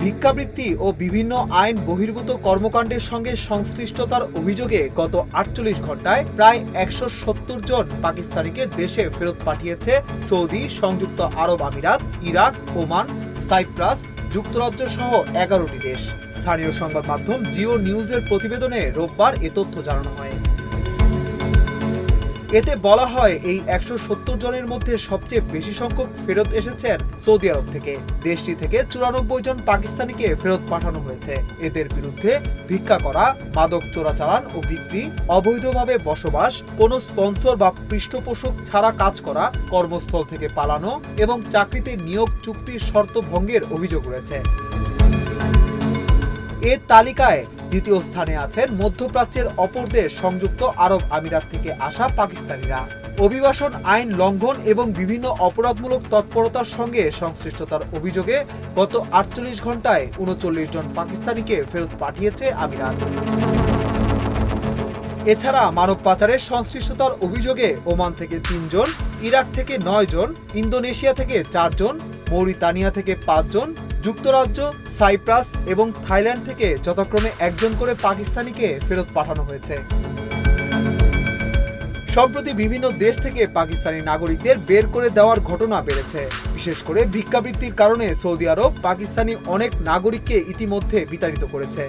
ভিক্ষাবৃত্তি ও বিভিন্ন আইন বহির্ভূত কর্মকাণ্ডের সঙ্গে সংশ্লিষ্টতার অভিযোগে গত ৪৮ ঘন্টায় প্রায় ১৭০ জন পাকিস্তানিকে দেশে ফেরত পাঠিয়েছে সৌদি, সংযুক্ত আরব আমিরাত, ইরাক, ওমান, সাইপ্রাস, যুক্তরাজ্য সহ ১১টি দেশ। স্থানীয় সংবাদ মাধ্যম জিও নিউজের প্রতিবেদনে রোববার এ তথ্য জানানো হয়। এতে বলা হয়, এই ১৭০ জনের মধ্যে সবচেয়ে বেশি সংখ্যক ফেরত এসেছেন সৌদি আরব থেকে। দেশটি থেকে ৯৪ জন পাকিস্তানিকে ফেরত পাঠানো হয়েছে। এদের বিরুদ্ধে ভিক্ষা করা, মাদক চোরাচালান ও বিক্রি, অবৈধভাবে বসবাস, কোনো স্পন্সর বা পৃষ্ঠপোষক ছাড়া কাজ করা, কর্মস্থল থেকে পালানো এবং চাকরিতে নিয়োগ চুক্তির শর্ত ভঙ্গের অভিযোগ রয়েছে। এর তালিকায় দ্বিতীয় স্থানে আছেন মধ্যপ্রাচ্যের অপর দেশ সংযুক্ত আরব আমিরাত থেকে আসা পাকিস্তানিরা। অভিবাসন আইন লঙ্ঘন এবং বিভিন্ন অপরাধমূলক তৎপরতার সঙ্গে সংশ্লিষ্টতার অভিযোগে গত ৪৮ ঘন্টায় ৩৯ জন পাকিস্তানিকে ফেরত পাঠিয়েছে আমিরাত। এছাড়া মানব পাচারের সংশ্লিষ্টতার অভিযোগে ওমান থেকে ৩ জন, ইরাক থেকে ৯ জন, ইন্দোনেশিয়া থেকে ৪ জন, মৌরিতানিয়া থেকে ৫ জন, যুক্তরাজ্য, সাইপ্রাস এবং থাইল্যান্ড থেকে যথাক্রমে ১ জন করে পাকিস্তানিকে ফেরত পাঠানো হয়েছে। সম্প্রতি বিভিন্ন দেশ থেকে পাকিস্তানি নাগরিকদের বের করে দেওয়ার ঘটনা বেড়েছে। বিশেষ করে ভিক্ষাবৃত্তির কারণে সৌদি আরব পাকিস্তানি অনেক নাগরিককে ইতিমধ্যে বিতাড়িত করেছে।